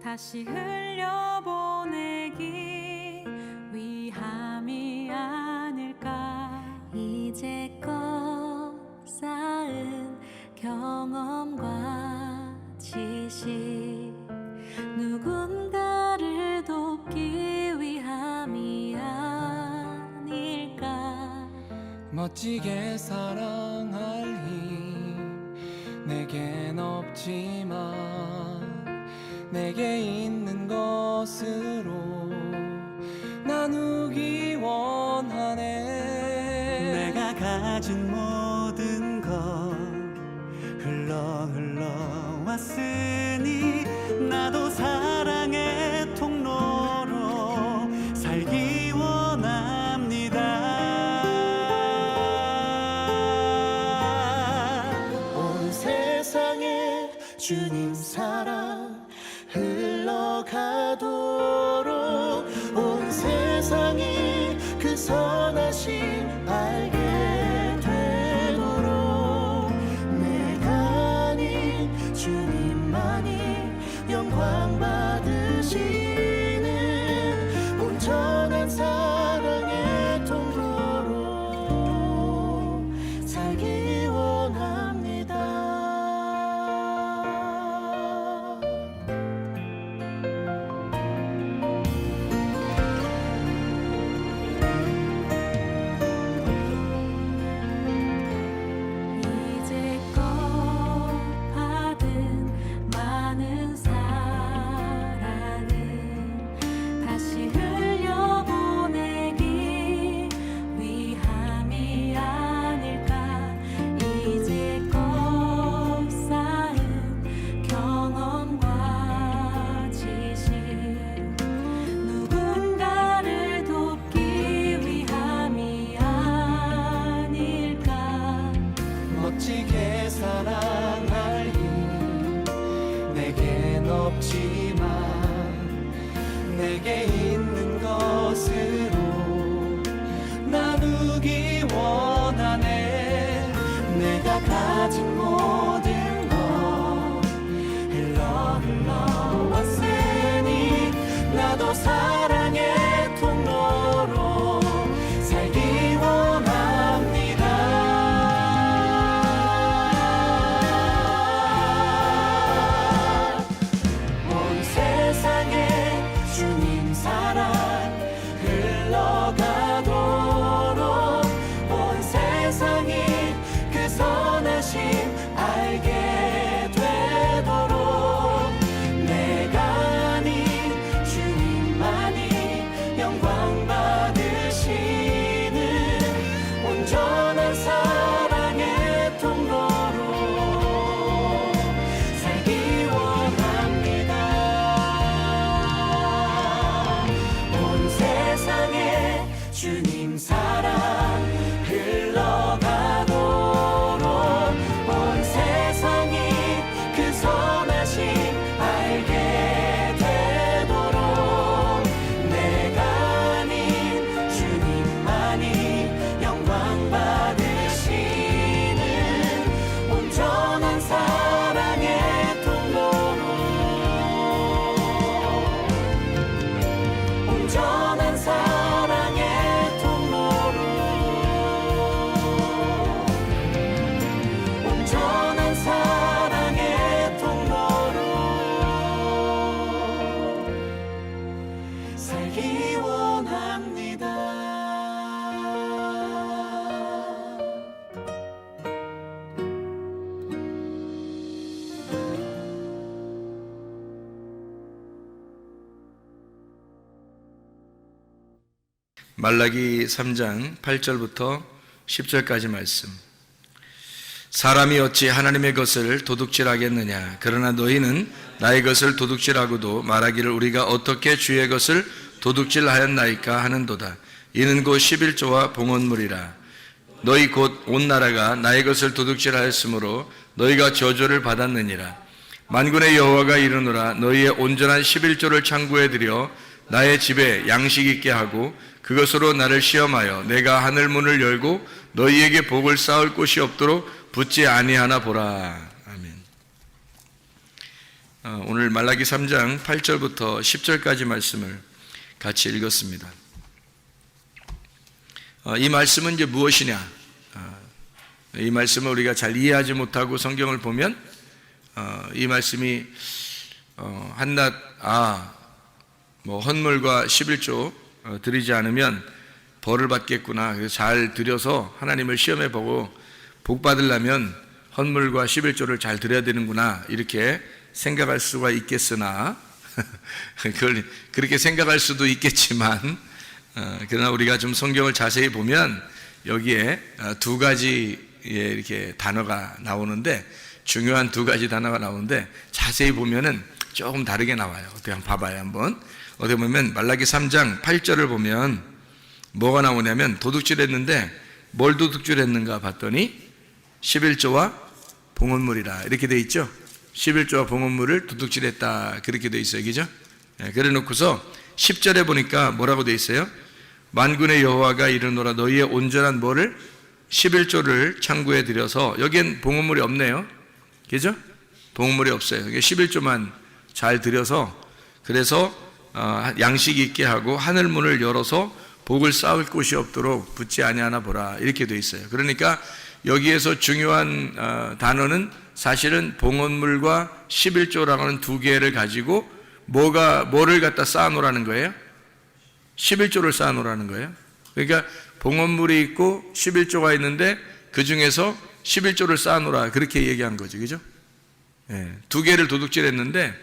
다시 흘려보내기 위함이 아닐까. 이제껏 쌓은 경험과 지식, 누군가를 돕기 위함이 아닐까. 멋지게 사랑할 힘 내겐 없지만 내게 있는 것으로 나누기 원하네. 내가 가진 모든 것 흘러 왔으니 나도 사랑의 통로로 살기 원합니다. 온 세상에 주님 사랑 흘러가도록, 온 세상이 그 선하심 알게 되도록, 내가 아닌 주님만이 영광 받으시는 온전한 사랑의 통로로 살기 원합니다. 이제껏 받은 많은 사랑은 다시 흘려보내기 위함이 아닐까. 이제껏 쌓은 경험과 지식, 누군가를 돕기 위함이 아닐까. 멋지게 사랑할 힘 내겐 없지만 내게 있는 것으로 나누기 원하네. 내가 가진 모든 것 흘러 왔으니 나도 사랑의 통로로 살기 원합니다. 온 세상에 주님 사랑 흘러가도록, 온 세상이 그 선하심 알게 되도록, 내가 아닌 주님만이 영광 받으시는 온전한 사랑의 통로로 살기 원합니다. 온 세상에 주님 사랑 흘러가도록, 온 세상이 그 선하심 알게 되도록, 내가 아닌 주님만이 영광 받으시는 온전한 사랑의 통로로, 온전한 사랑의 통로로, 온전한 사랑의 통로로 살기 원합니다. 말라기 3장 8절부터 10절까지 말씀. 사람이 어찌 하나님의 것을 도둑질하겠느냐. 그러나 너희는 나의 것을 도둑질하고도 말하기를 우리가 어떻게 주의 것을 도둑질하였나이까 하는도다. 이는 곧 11조와 봉헌물이라. 너희 곧 온 나라가 나의 것을 도둑질하였으므로 너희가 저주를 받았느니라. 만군의 여호와가 이르노라. 너희의 온전한 11조를 창구에 들여 나의 집에 양식 있게 하고 그것으로 나를 시험하여 내가 하늘 문을 열고 너희에게 복을 쌓을 곳이 없도록 붙지 아니하나 보라. 아멘. 오늘 말라기 3장 8절부터 10절까지 말씀을 같이 읽었습니다. 이 말씀은 이제 무엇이냐? 이 말씀을 우리가 잘 이해하지 못하고 성경을 보면 이 말씀이 한낱 헌물과 11조 드리지 않으면 벌을 받겠구나. 그래서 잘 드려서 하나님을 시험해 보고 복 받으려면 헌물과 11조를 잘 드려야 되는구나. 이렇게 생각할 수가 있겠으나 그걸 그렇게 생각할 수도 있겠지만 그러나 우리가 좀 성경을 자세히 보면 여기에 두 가지의 이렇게 단어가 나오는데 중요한 두 가지 단어가 나오는데 자세히 보면은 조금 다르게 나와요. 어떻게 한번 봐봐요. 한번 어떻게 보면 말라기 3장 8절을 보면 뭐가 나오냐면 도둑질했는데 뭘 도둑질했는가 봤더니 11조와 봉헌물이라 이렇게 돼 있죠. 11조와 봉헌물을 도둑질했다 그렇게 돼 있어요. 그죠? 그래 놓고서 10절에 보니까 뭐라고 돼 있어요? 만군의 여호와가 이르노라 너희의 온전한 뭐를 11조를 창구에 들여서 여기엔 봉헌물이 없네요. 그죠? 봉헌물이 없어요. 11조만 잘 들여서 그래서 양식 있게 하고 하늘문을 열어서 복을 쌓을 곳이 없도록 붙지 아니하나 보라 이렇게 돼 있어요. 그러니까 여기에서 중요한 단어는 사실은 봉헌물과 11조라고 하는 두 개를 가지고 뭐를 갖다 쌓아놓으라는 거예요? 11조를 쌓아놓으라는 거예요. 그러니까 봉헌물이 있고 11조가 있는데 그 중에서 11조를 쌓아놓으라 그렇게 얘기한 거죠. 그죠? 두 개를 도둑질했는데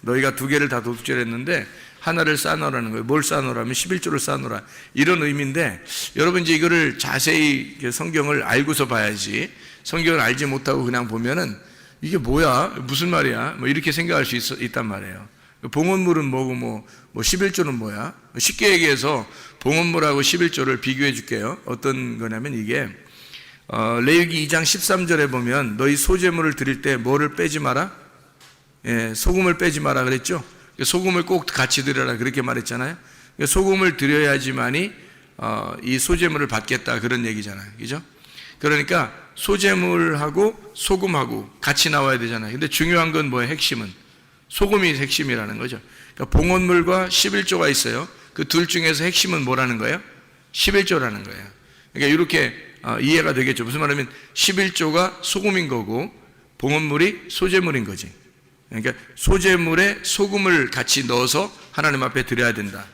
너희가 두 개를 다 도둑질했는데 하나를 쌓아놓으라는 거예요. 뭘 쌓아놓으라면 11조를 쌓아놓으라 이런 의미인데 여러분 이제 이거를 자세히 성경을 알고서 봐야지 성경을 알지 못하고 그냥 보면은 이게 뭐야 무슨 말이야 뭐 이렇게 생각할 수 있단 말이에요. 봉헌물은 뭐고 뭐 11조는 뭐야? 쉽게 얘기해서 봉헌물하고 11조를 비교해 줄게요. 어떤 거냐면 이게 레위기 2장 13절에 보면 너희 소제물을 드릴 때 뭐를 빼지 마라? 소금을 빼지 마라 그랬죠? 소금을 꼭 같이 드려라 그렇게 말했잖아요. 소금을 드려야지만이 이 소제물을 받겠다 그런 얘기잖아요. 그죠? 그러니까 소제물하고 소금하고 같이 나와야 되잖아요. 근데 중요한 건 뭐예요? 핵심은 소금이 핵심이라는 거죠. 그러니까 봉헌물과 11조가 있어요. 그 둘 중에서 핵심은 뭐라는 거예요? 11조라는 거예요. 그러니까 이렇게 이해가 되겠죠. 무슨 말이냐면 11조가 소금인 거고 봉헌물이 소제물인 거지. 그러니까 소제물에 소금을 같이 넣어서 하나님 앞에 드려야 된다.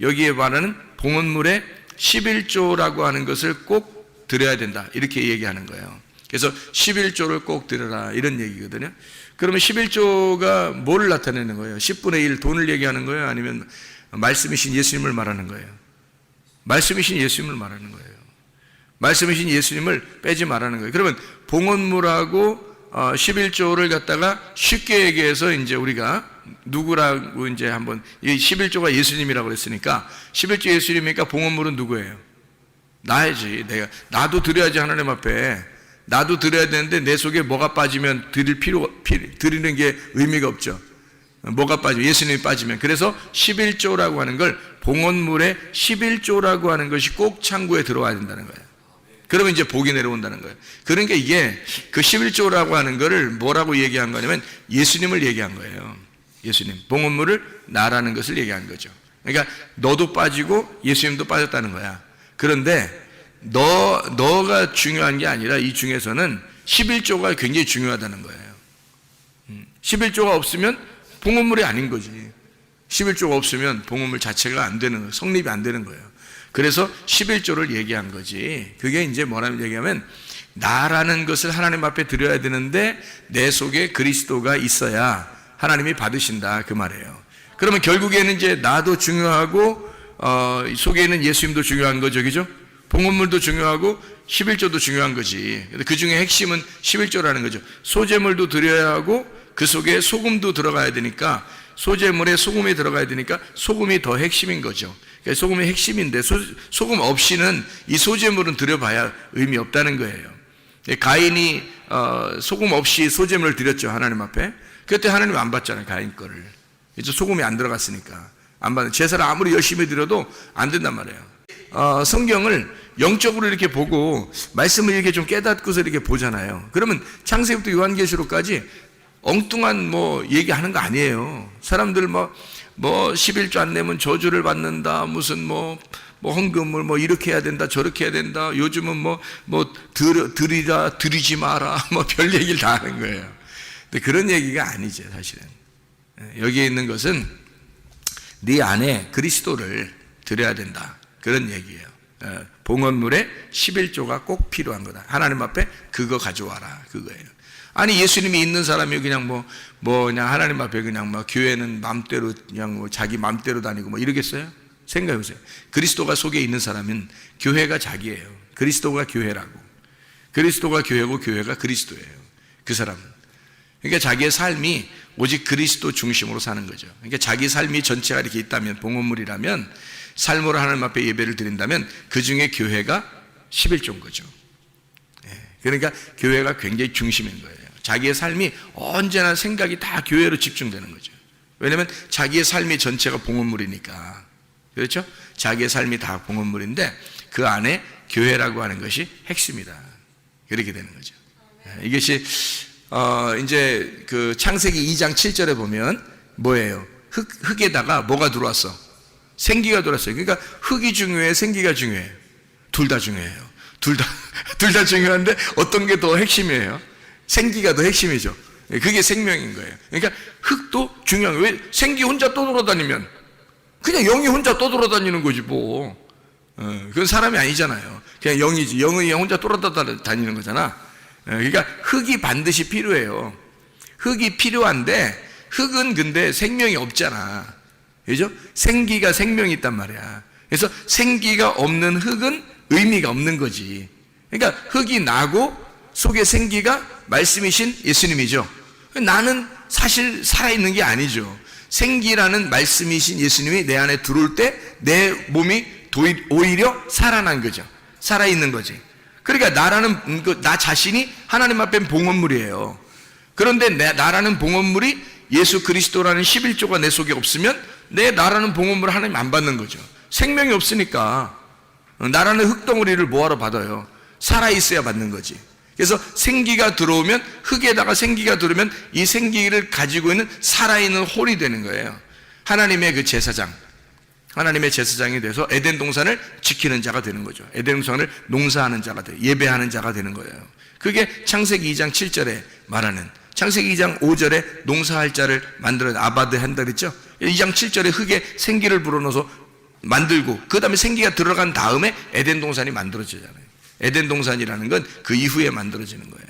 여기에 말하는 봉헌물에 11조라고 하는 것을 꼭 드려야 된다. 이렇게 얘기하는 거예요. 그래서 11조를 꼭 드려라 이런 얘기거든요. 그러면 11조가 뭐를 나타내는 거예요? 10분의 1 돈을 얘기하는 거예요? 아니면 말씀이신 예수님을 말하는 거예요? 말씀이신 예수님을 말하는 거예요. 말씀이신 예수님을 빼지 말라는 거예요. 그러면 봉헌물하고 11조를 갖다가 쉽게 얘기해서 이제 우리가 누구라고 이제 한번 이 11조가 예수님이라고 그랬으니까 11조 예수님이니까 봉헌물은 누구예요? 나야지. 나도 드려야지 하나님 앞에. 나도 드려야 되는데 내 속에 뭐가 빠지면 드리는 게 의미가 없죠. 뭐가 빠지면 예수님이 빠지면 그래서 11조라고 하는 걸 봉헌물에 11조라고 하는 것이 꼭 창고에 들어와야 된다는 거예요. 그러면 이제 복이 내려온다는 거예요. 그러니까 이게 그 11조라고 하는 거를 뭐라고 얘기한 거냐면 예수님을 얘기한 거예요. 예수님. 봉헌물을 나라는 것을 얘기한 거죠. 그러니까 너도 빠지고 예수님도 빠졌다는 거야. 그런데 너가 중요한 게 아니라 이 중에서는 11조가 굉장히 중요하다는 거예요. 11조가 없으면 봉헌물이 아닌 거지. 11조가 없으면 봉헌물 자체가 안 되는 거예요. 성립이 안 되는 거예요. 그래서 11조를 얘기한 거지. 그게 이제 뭐라는 얘기하면 나라는 것을 하나님 앞에 드려야 되는데 내 속에 그리스도가 있어야 하나님이 받으신다 그 말이에요. 그러면 결국에는 이제 나도 중요하고 속에 있는 예수님도 중요한 거죠. 그죠? 봉헌물도 중요하고 11조도 중요한 거지. 그 중에 핵심은 11조라는 거죠. 소제물도 드려야 하고 그 속에 소금도 들어가야 되니까 소제물에 소금이 들어가야 되니까 소금이 더 핵심인 거죠. 그러니까 소금이 핵심인데 소금 없이는 이 소제물은 드려봐야 의미 없다는 거예요. 가인이 소금 없이 소제물을 드렸죠. 하나님 앞에. 그때 하나님 안 받잖아요. 가인 거를. 이제 소금이 안 들어갔으니까 안 받는. 제사를 아무리 열심히 드려도 안 된단 말이에요. 성경을 영적으로 이렇게 보고 말씀을 이렇게 좀 깨닫고서 이렇게 보잖아요. 그러면 창세기부터 요한계시록까지 엉뚱한 뭐 얘기하는 거 아니에요. 사람들 뭐 11조 안 내면 저주를 받는다, 무슨 뭐 헌금을 뭐 이렇게 해야 된다, 저렇게 해야 된다, 요즘은 드리라, 드리지 마라, 뭐 별 얘기를 다 하는 거예요. 근데 그런 얘기가 아니죠, 사실은. 여기에 있는 것은 네 안에 그리스도를 드려야 된다, 그런 얘기예요. 봉헌물에 11조가 꼭 필요한 거다. 하나님 앞에 그거 가져와라, 그거예요. 아니, 예수님이 있는 사람이 그냥 그냥 하나님 앞에 그냥 교회는 맘대로 그냥 자기 맘대로 다니고 이러겠어요? 생각해 보세요. 그리스도가 속에 있는 사람은 교회가 자기예요. 그리스도가 교회라고. 그리스도가 교회고 교회가 그리스도예요. 그 사람은. 그러니까 자기의 삶이 오직 그리스도 중심으로 사는 거죠. 그러니까 자기 삶이 전체가 이렇게 있다면, 봉헌물이라면, 삶으로 하나님 앞에 예배를 드린다면 그 중에 교회가 11조인 거죠. 그러니까 교회가 굉장히 중심인 거예요. 자기의 삶이 언제나 생각이 다 교회로 집중되는 거죠. 왜냐하면 자기의 삶이 전체가 봉헌물이니까. 그렇죠? 자기의 삶이 다 봉헌물인데 그 안에 교회라고 하는 것이 핵심이다. 그렇게 되는 거죠. 이것이 이제 그 창세기 2장 7절에 보면 뭐예요? 흙에다가 뭐가 들어왔어? 생기가 들어왔어요. 그러니까 흙이 중요해, 생기가 중요해요? 둘 다 중요해요. 둘 다 중요한데 어떤 게 더 핵심이에요? 생기가 더 핵심이죠. 그게 생명인 거예요. 그러니까 흙도 중요한 거예요. 왜? 생기 혼자 떠돌아다니면 그냥 영이 혼자 떠돌아다니는 거지 뭐. 그건 사람이 아니잖아요. 그냥 영이지. 영이 혼자 돌아다니는 거잖아. 그러니까 흙이 반드시 필요해요. 흙이 필요한데 흙은 근데 생명이 없잖아. 그죠? 생기가 생명이 있단 말이야. 그래서 생기가 없는 흙은 의미가 없는 거지. 그러니까 흙이 나고 속에 생기가 말씀이신 예수님이죠. 나는 사실 살아있는 게 아니죠. 생기라는 말씀이신 예수님이 내 안에 들어올 때 내 몸이 오히려 살아난 거죠. 살아있는 거지. 그러니까 나 자신이 하나님 앞엔 봉헌물이에요. 그런데 나라는 봉헌물이 예수 그리스도라는 11조가 내 속에 없으면 나라는 봉헌물을 하나님 안 받는 거죠. 생명이 없으니까 나라는 흙덩어리를 뭐하러 받아요? 살아있어야 받는 거지. 그래서 생기가 들어오면, 흙에다가 생기가 들어오면 이 생기를 가지고 있는 살아있는 홀이 되는 거예요. 하나님의 그 제사장, 하나님의 제사장이 돼서 에덴 동산을 지키는 자가 되는 거죠. 에덴 동산을 농사하는 자가 돼요. 예배하는 자가 되는 거예요. 그게 창세기 2장 7절에 말하는, 창세기 2장 5절에 농사할 자를 만들어 아바드 한다 그랬죠. 2장 7절에 흙에 생기를 불어넣어서 만들고 그 다음에 생기가 들어간 다음에 에덴 동산이 만들어지잖아요. 에덴 동산이라는 건 그 이후에 만들어지는 거예요.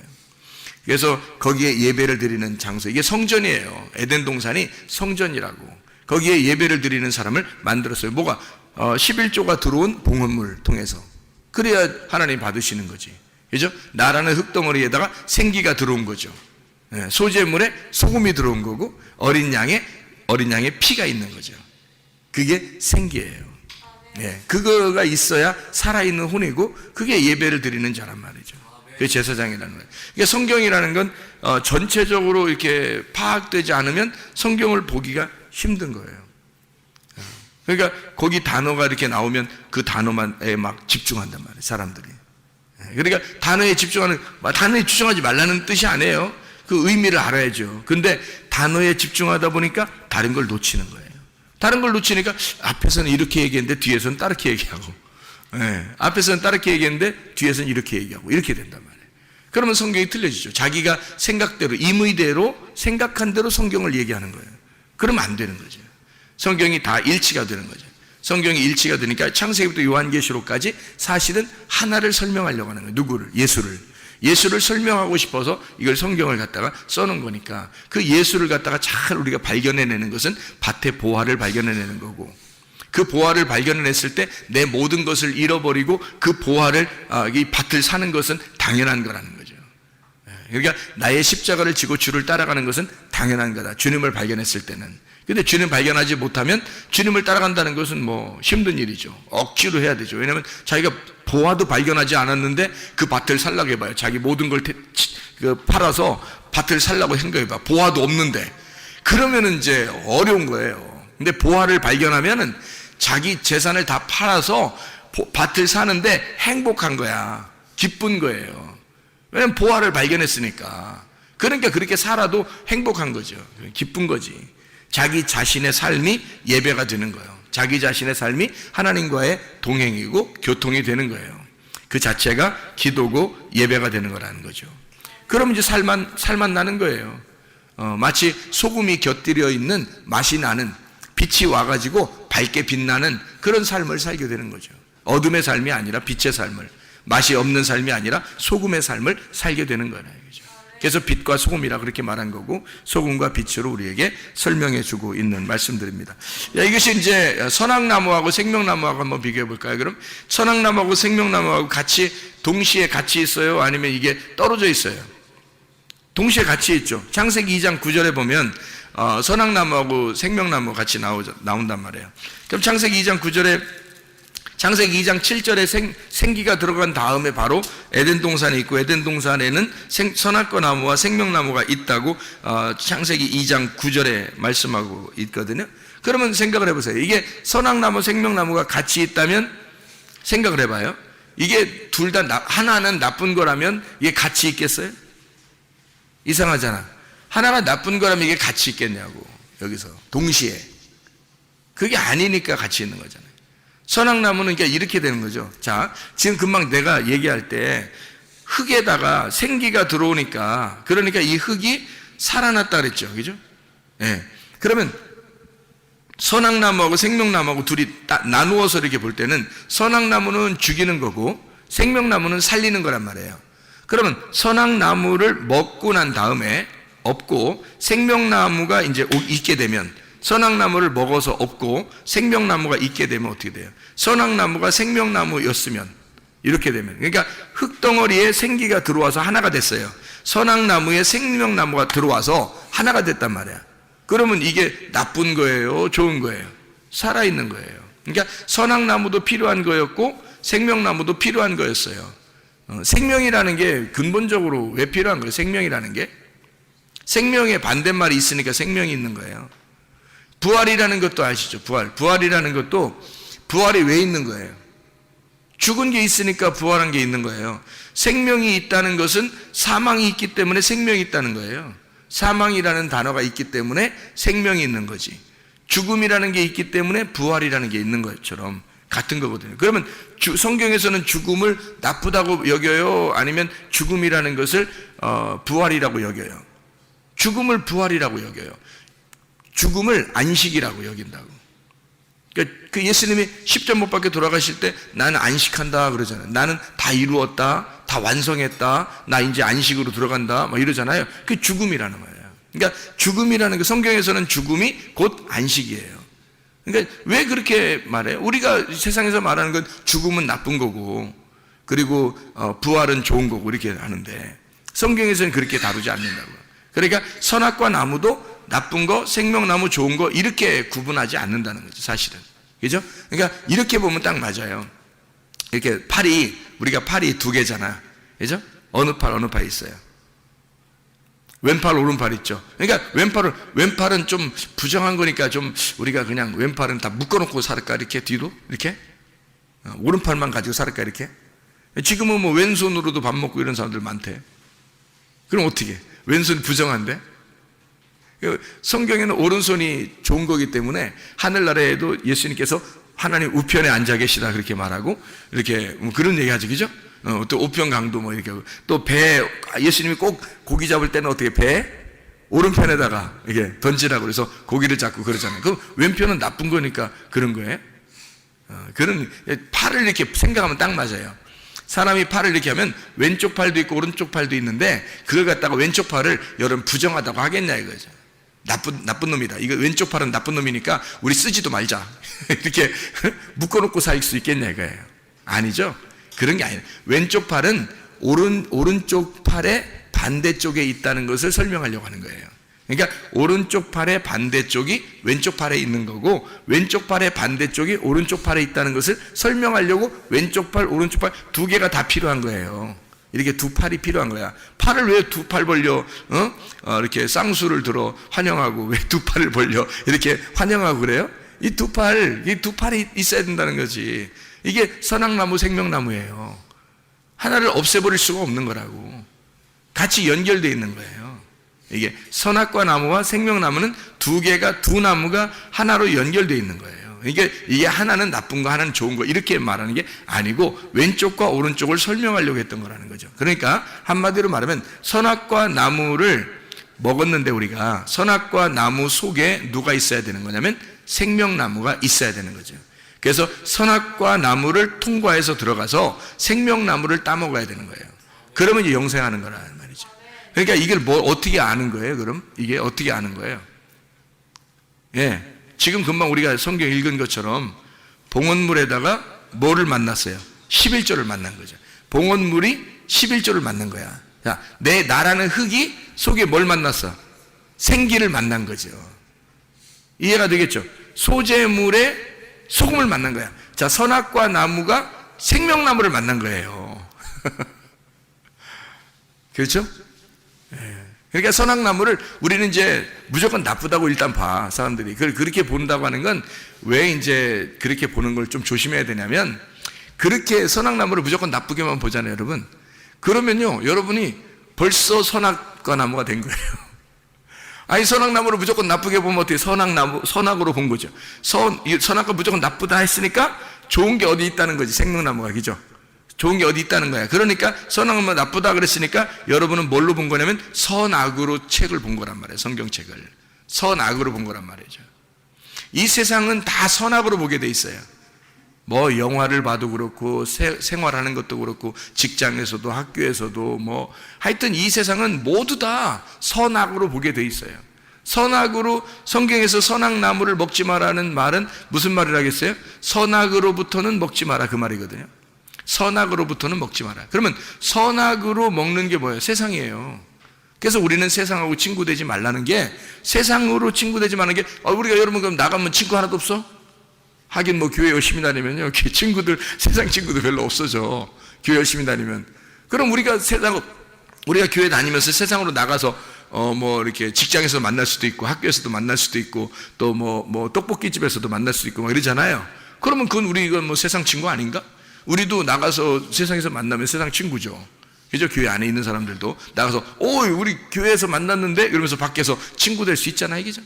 그래서 거기에 예배를 드리는 장소, 이게 성전이에요. 에덴 동산이 성전이라고. 거기에 예배를 드리는 사람을 만들었어요. 뭐가? 11조가 들어온 봉헌물 통해서. 그래야 하나님 받으시는 거지. 그죠? 나라는 흙덩어리에다가 생기가 들어온 거죠. 소재물에 소금이 들어온 거고 어린 양의 피가 있는 거죠. 그게 생기예요. 그거가 있어야 살아있는 혼이고 그게 예배를 드리는 자란 말이죠. 그게 제사장이라는 거예요. 그러니까 성경이라는 건 전체적으로 이렇게 파악되지 않으면 성경을 보기가 힘든 거예요. 그러니까 거기 단어가 이렇게 나오면 그 단어만에 막 집중한단 말이에요, 사람들이. 그러니까 단어에 집중하지 말라는 뜻이 아니에요. 그 의미를 알아야죠. 근데 단어에 집중하다 보니까 다른 걸 놓치는 거예요. 다른 걸 놓치니까 앞에서는 이렇게 얘기했는데 뒤에서는 다르게 얘기하고, 앞에서는 다르게 얘기했는데 뒤에서는 이렇게 얘기하고, 이렇게 된단 말이에요. 그러면 성경이 틀려지죠. 자기가 생각대로, 임의대로, 생각한 대로 성경을 얘기하는 거예요. 그러면 안 되는 거죠. 성경이 다 일치가 되는 거죠. 성경이 일치가 되니까 창세기부터 요한계시록까지 사실은 하나를 설명하려고 하는 거예요. 누구를? 예수를 설명하고 싶어서 이걸 성경을 갖다가 써놓은 거니까 그 예수를 갖다가 잘 우리가 발견해내는 것은 밭의 보화를 발견해내는 거고, 그 보화를 발견해냈을 때 내 모든 것을 잃어버리고 그 보화를, 이 밭을 사는 것은 당연한 거라는 거죠. 그러니까 나의 십자가를 지고 주를 따라가는 것은 당연한 거다. 주님을 발견했을 때는. 근데 주님 발견하지 못하면 주님을 따라간다는 것은 뭐 힘든 일이죠. 억지로 해야 되죠. 왜냐하면 자기가 보화도 발견하지 않았는데 그 밭을 살라고 해봐요. 자기 모든 걸 팔아서 밭을 살라고 생각해봐. 보화도 없는데. 그러면은 이제 어려운 거예요. 근데 보화를 발견하면은 자기 재산을 다 팔아서 밭을 사는데 행복한 거야. 기쁜 거예요. 왜냐면 보화를 발견했으니까. 그러니까 그렇게 살아도 행복한 거죠. 기쁜 거지. 자기 자신의 삶이 예배가 되는 거예요. 자기 자신의 삶이 하나님과의 동행이고 교통이 되는 거예요. 그 자체가 기도고 예배가 되는 거라는 거죠. 그럼 이제 살만 나는 거예요. 마치 소금이 곁들여 있는 맛이 나는, 빛이 와가지고 밝게 빛나는 그런 삶을 살게 되는 거죠. 어둠의 삶이 아니라 빛의 삶을, 맛이 없는 삶이 아니라 소금의 삶을 살게 되는 거예요. 그래서 빛과 소금이라 그렇게 말한 거고, 소금과 빛으로 우리에게 설명해 주고 있는 말씀들입니다. 이것이 이제 선악나무하고 생명나무하고 한번 비교해 볼까요? 그럼 선악나무하고 생명나무하고 같이 동시에 같이 있어요? 아니면 이게 떨어져 있어요? 동시에 같이 있죠. 창세기 2장 9절에 보면 선악나무하고 생명나무 같이 나온단 말이에요. 그럼 창세기 2장 9절에, 창세기 2장 7절에 생기가 들어간 다음에 바로 에덴 동산이 있고, 에덴 동산에는 선악과 나무와 생명나무가 있다고 창세기 2장 9절에 말씀하고 있거든요. 그러면 생각을 해보세요. 이게 선악나무, 생명나무가 같이 있다면 생각을 해봐요. 이게 둘 다 하나는 나쁜 거라면 이게 같이 있겠어요? 이상하잖아. 하나가 나쁜 거라면 이게 같이 있겠냐고. 여기서 동시에. 그게 아니니까 같이 있는 거잖아요. 선악나무는 그러니까 이렇게 되는 거죠. 자, 지금 금방 내가 얘기할 때 흙에다가 생기가 들어오니까, 그러니까 이 흙이 살아났다 그랬죠. 그죠? 예. 그러면 선악나무하고 생명나무하고 둘이 나누어서 이렇게 볼 때는 선악나무는 죽이는 거고 생명나무는 살리는 거란 말이에요. 그러면 선악나무를 먹고 난 다음에 없고, 생명나무가 이제 있게 되면, 선악나무를 먹어서 없고 생명나무가 있게 되면 어떻게 돼요? 선악나무가 생명나무였으면 이렇게 되면, 그러니까 흙덩어리에 생기가 들어와서 하나가 됐어요. 선악나무에 생명나무가 들어와서 하나가 됐단 말이야. 그러면 이게 나쁜 거예요? 좋은 거예요? 살아있는 거예요. 그러니까 선악나무도 필요한 거였고 생명나무도 필요한 거였어요. 생명이라는 게 근본적으로 왜 필요한 거예요? 생명이라는 게 생명의 반대말이 있으니까 생명이 있는 거예요. 부활이라는 것도 아시죠? 부활이라는 것도 부활이 왜 있는 거예요? 죽은 게 있으니까 부활한 게 있는 거예요. 생명이 있다는 것은 사망이 있기 때문에 생명이 있다는 거예요. 사망이라는 단어가 있기 때문에 생명이 있는 거지. 죽음이라는 게 있기 때문에 부활이라는 게 있는 것처럼 같은 거거든요. 그러면 성경에서는 죽음을 나쁘다고 여겨요? 아니면 죽음이라는 것을 부활이라고 여겨요? 죽음을 부활이라고 여겨요. 죽음을 안식이라고 여긴다고. 그러니까 그 예수님이 십자가 못 박혀 돌아가실 때 나는 안식한다 그러잖아요. 나는 다 이루었다, 다 완성했다, 나 이제 안식으로 들어간다 막 이러잖아요. 그게 죽음이라는 거예요. 그러니까 죽음이라는 게, 성경에서는 죽음이 곧 안식이에요. 그러니까 왜 그렇게 말해요? 우리가 세상에서 말하는 건 죽음은 나쁜 거고, 그리고 부활은 좋은 거고 이렇게 하는데, 성경에서는 그렇게 다루지 않는다고요. 그러니까 선악과 나무도 나쁜 거, 생명나무 좋은 거 이렇게 구분하지 않는다는 거죠, 사실은. 그죠? 그러니까 이렇게 보면 딱 맞아요. 이렇게 우리가 팔이 두 개잖아. 그죠? 어느 팔 있어요. 왼팔, 오른팔 있죠. 그러니까 왼팔은 좀 부정한 거니까 좀 우리가 그냥 왼팔은 다 묶어놓고 살을까? 이렇게 뒤로? 이렇게? 오른팔만 가지고 살을까? 이렇게? 지금은 뭐 왼손으로도 밥 먹고 이런 사람들 많대. 그럼 어떻게? 왼손이 부정한데? 성경에는 오른손이 좋은 거기 때문에 하늘나라에도 예수님께서 하나님 우편에 앉아 계시다 그렇게 말하고, 이렇게 그런 얘기 하죠. 그죠? 또 우편강도 뭐 이렇게 하고, 또 배, 예수님이 꼭 고기 잡을 때는 어떻게 배 오른편에다가 이렇게 던지라고 그래서 고기를 잡고 그러잖아요. 그럼 왼편은 나쁜 거니까 그런 거예요. 그런 팔을 이렇게 생각하면 딱 맞아요. 사람이 팔을 이렇게 하면 왼쪽 팔도 있고 오른쪽 팔도 있는데, 그걸 갖다가 왼쪽 팔을 여러분 부정하다고 하겠냐 이거죠. 나쁜 놈이다. 이거 왼쪽 팔은 나쁜 놈이니까 우리 쓰지도 말자. 이렇게 묶어놓고 살 수 있겠냐 이거예요. 아니죠. 그런 게 아니에요. 왼쪽 팔은 오른쪽 팔의 반대쪽에 있다는 것을 설명하려고 하는 거예요. 그러니까 오른쪽 팔의 반대쪽이 왼쪽 팔에 있는 거고, 왼쪽 팔의 반대쪽이 오른쪽 팔에 있다는 것을 설명하려고 왼쪽 팔, 오른쪽 팔 두 개가 다 필요한 거예요. 이렇게 두 팔이 필요한 거야. 팔을 왜 두 팔 벌려 이렇게 쌍수를 들어 환영하고 왜 두 팔을 벌려 이렇게 환영하고 그래요? 이 두 팔이 있어야 된다는 거지. 이게 선악나무, 생명나무예요. 하나를 없애버릴 수가 없는 거라고. 같이 연결되어 있는 거예요. 이게 선악과 나무와 생명나무는 두 나무가 하나로 연결되어 있는 거예요. 이게 하나는 나쁜 거, 하나는 좋은 거 이렇게 말하는 게 아니고 왼쪽과 오른쪽을 설명하려고 했던 거라는 거죠. 그러니까 한마디로 말하면 선악과 나무를 먹었는데 우리가 선악과 나무 속에 누가 있어야 되는 거냐면 생명나무가 있어야 되는 거죠. 그래서 선악과 나무를 통과해서 들어가서 생명나무를 따먹어야 되는 거예요. 그러면 이제 영생하는 거라는 말이죠. 그러니까 이걸 어떻게 아는 거예요? 그럼 이게 어떻게 아는 거예요? 예, 지금 금방 우리가 성경 읽은 것처럼 봉헌물에다가 뭐를 만났어요? 11조를 만난 거죠. 봉헌물이 11조를 만난 거야. 자, 나라는 흙이 속에 뭘 만났어? 생기를 만난 거죠. 이해가 되겠죠? 소재물에 소금을 만난 거야. 자, 선악과 나무가 생명나무를 만난 거예요. 그렇죠? 그러니까 선악나무를 우리는 이제 무조건 나쁘다고 일단 봐, 사람들이. 그렇게 본다고 하는 건 왜 이제 그렇게 보는 걸 좀 조심해야 되냐면, 그렇게 선악나무를 무조건 나쁘게만 보잖아요, 여러분. 그러면요, 여러분이 벌써 선악과 나무가 된 거예요. 아니, 선악나무를 무조건 나쁘게 보면 어떻게 선악으로 본 거죠. 선악과 무조건 나쁘다 했으니까 좋은 게 어디 있다는 거지, 생명나무가, 그죠? 좋은 게 어디 있다는 거야. 그러니까 선악은 나쁘다 그랬으니까 여러분은 뭘로 본 거냐면 선악으로 책을 본 거란 말이에요. 성경책을 선악으로 본 거란 말이죠. 이 세상은 다 선악으로 보게 돼 있어요. 뭐 영화를 봐도 그렇고 생활하는 것도 그렇고 직장에서도 학교에서도 뭐 하여튼 이 세상은 모두 다 선악으로 보게 돼 있어요. 선악으로, 성경에서 선악나무를 먹지 마라는 말은 무슨 말이라겠어요? 선악으로부터는 먹지 마라, 그 말이거든요. 선악으로부터는 먹지 마라. 그러면 선악으로 먹는 게 뭐예요? 세상이에요. 그래서 우리는 세상하고 친구되지 말라는 게, 세상으로 친구되지 말라는 게, 우리가 여러분 그럼 나가면 친구 하나도 없어? 하긴 뭐 교회 열심히 다니면요, 친구들, 세상 친구들 별로 없어져. 교회 열심히 다니면. 그럼 우리가 교회 다니면서 세상으로 나가서 뭐 이렇게 직장에서 만날 수도 있고 학교에서도 만날 수도 있고 또 뭐 떡볶이집에서도 만날 수도 있고 막 이러잖아요. 그러면 그건 우리가 뭐 세상 친구 아닌가? 우리도 나가서 세상에서 만나면 세상 친구죠. 그죠? 교회 안에 있는 사람들도 나가서 우리 교회에서 만났는데 이러면서 밖에서 친구 될 수 있잖아요. 그죠?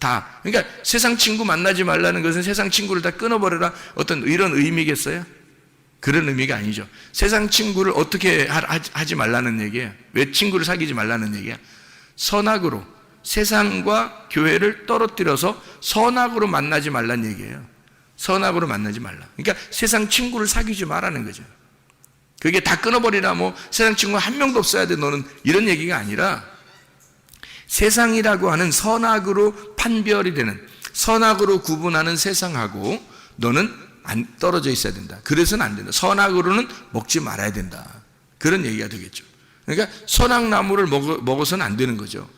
다. 그러니까 세상 친구 만나지 말라는 것은 세상 친구를 다 끊어버려라, 어떤 이런 의미겠어요? 그런 의미가 아니죠. 세상 친구를 어떻게 하지 말라는 얘기예요. 왜 친구를 사귀지 말라는 얘기야? 선악으로, 세상과 교회를 떨어뜨려서 선악으로 만나지 말라는 얘기예요. 선악으로 만나지 말라. 그러니까 세상 친구를 사귀지 말라는 거죠. 그게 다 끊어버리라, 뭐 세상 친구 한 명도 없어야 돼 너는, 이런 얘기가 아니라 세상이라고 하는 선악으로 판별이 되는, 선악으로 구분하는 세상하고 너는 떨어져 있어야 된다. 그래서는 안 된다. 선악으로는 먹지 말아야 된다. 그런 얘기가 되겠죠. 그러니까 선악나무를 먹어서는 안 되는 거죠.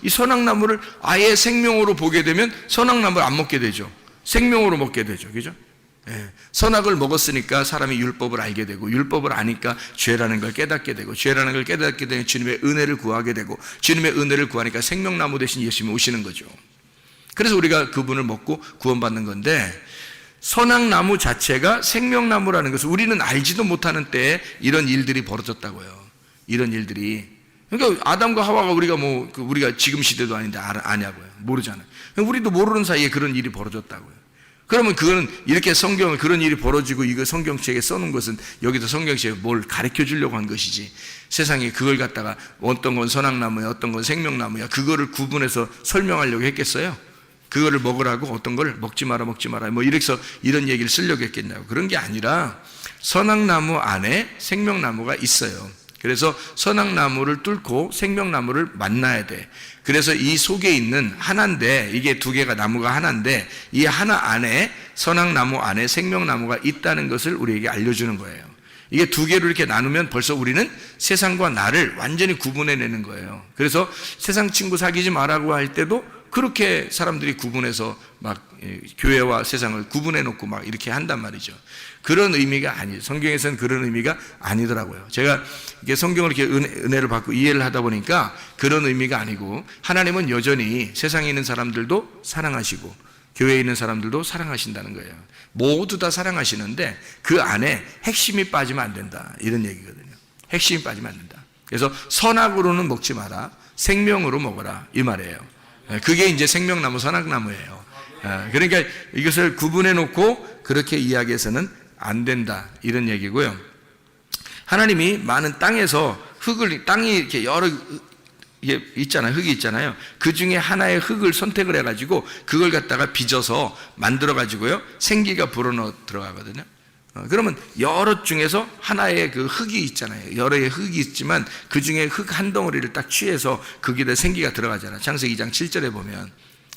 이 선악나무를 아예 생명으로 보게 되면 선악나무를 안 먹게 되죠. 생명으로 먹게 되죠. 그죠? 예. 선악을 먹었으니까 사람이 율법을 알게 되고, 율법을 아니까 죄라는 걸 깨닫게 되고, 죄라는 걸 깨닫게 되면 주님의 은혜를 구하게 되고, 주님의 은혜를 구하니까 생명나무 대신 예수님이 오시는 거죠. 그래서 우리가 그분을 먹고 구원받는 건데, 선악나무 자체가 생명나무라는 것을 우리는 알지도 못하는 때에 이런 일들이 벌어졌다고요. 이런 일들이. 그러니까 아담과 하와가 우리가 지금 시대도 아닌데 아냐고요. 모르잖아요. 우리도 모르는 사이에 그런 일이 벌어졌다고요. 그러면 그거는 이렇게 성경을, 그런 일이 벌어지고 이거 성경책에 써놓은 것은 여기서 성경책에 뭘 가르쳐 주려고 한 것이지, 세상에 그걸 갖다가 어떤 건 선악나무야, 어떤 건 생명나무야, 그거를 구분해서 설명하려고 했겠어요? 그거를 먹으라고 어떤 걸 먹지 마라 뭐 이래서 이런 얘기를 쓰려고 했겠냐고. 그런 게 아니라 선악나무 안에 생명나무가 있어요. 그래서 선악나무를 뚫고 생명나무를 만나야 돼. 그래서 이 속에 있는 하나인데, 이게 두 개가 나무가 하나인데, 이 하나 안에, 선악나무 안에 생명나무가 있다는 것을 우리에게 알려주는 거예요. 이게 두 개로 이렇게 나누면 벌써 우리는 세상과 나를 완전히 구분해내는 거예요. 그래서 세상 친구 사귀지 말라고 할 때도 그렇게 사람들이 구분해서 막 교회와 세상을 구분해 놓고 막 이렇게 한단 말이죠. 그런 의미가 아니에요. 성경에서는 그런 의미가 아니더라고요. 제가 이게 성경을 이렇게 은혜를 받고 이해를 하다 보니까 그런 의미가 아니고, 하나님은 여전히 세상에 있는 사람들도 사랑하시고 교회에 있는 사람들도 사랑하신다는 거예요. 모두 다 사랑하시는데 그 안에 핵심이 빠지면 안 된다, 이런 얘기거든요. 핵심이 빠지면 안 된다. 그래서 선악으로는 먹지 마라, 생명으로 먹어라 이 말이에요. 그게 이제 생명나무 선악나무예요. 그러니까 이것을 구분해 놓고 그렇게 이야기해서는 안 된다 이런 얘기고요. 하나님이 많은 땅에서 땅이 이렇게 여러 이게 있잖아요. 흙이 있잖아요. 그 중에 하나의 흙을 선택을 해가지고 그걸 갖다가 빚어서 만들어가지고요 생기가 불어넣어 들어가거든요. 그러면 여러 중에서 하나의 그 흙이 있잖아요. 여러의 흙이 있지만 그 중에 흙 한 덩어리를 딱 취해서 거기다 생기가 들어가잖아요. 창세기 2장 7절에 보면.